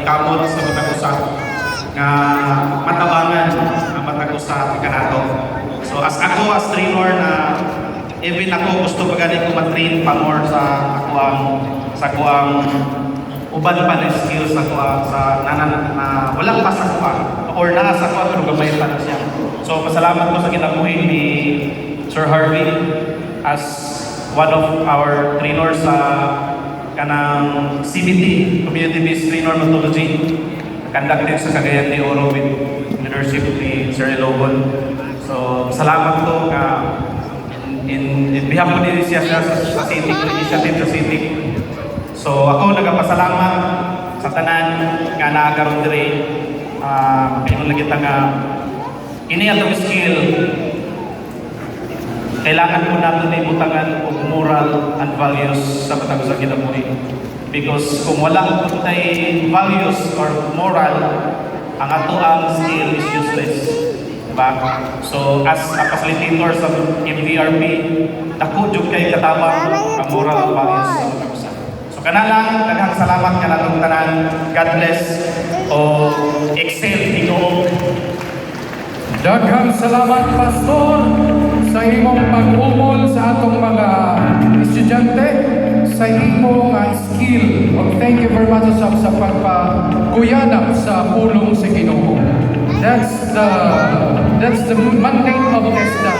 kamot sa matag usa nga matabangan ang matag usa kanato. So as ako as trainer na even ako gusto pa gani ko ma-train pa more sa kuang uban pa na skills sa kuang sa na walang pa sa kuang or naa sa kuang pero gamay pa na siya. So pasalamat ko sa kinabuhi ni Sir Harvey as one of our trainers sa kanang CBT, Community-Based Trainer Methodology, conducted sa Cagayan de Oro with leadership ni Sir Elobon. So, salamat ko ka in behalf ko din siya sa CITIC, initiative sa CITIC. So, ako nagpasalamat sa tanan nga naagaroon dire. Kaya lang kita nga ini atong skill kailangan po natin na ibutangan og moral and values sa matag sa kinabuhi. Because kung wala po tayo values or moral, ang ato ang skill is useless. Diba? So, as a facilitator sa MVRP, dako jud kay katabang ang moral and values sa matag usa. So, kana lang, daghang salamat ka natong tanan. God bless o excel Ginoo. Daghang salamat, Pastor, sa imong pag-umol sa atong mga estudyante, sa imong skill. Thank you very much sa pagpaguyanap sa pulong sa Ginoo. That's the mandate of TESDA.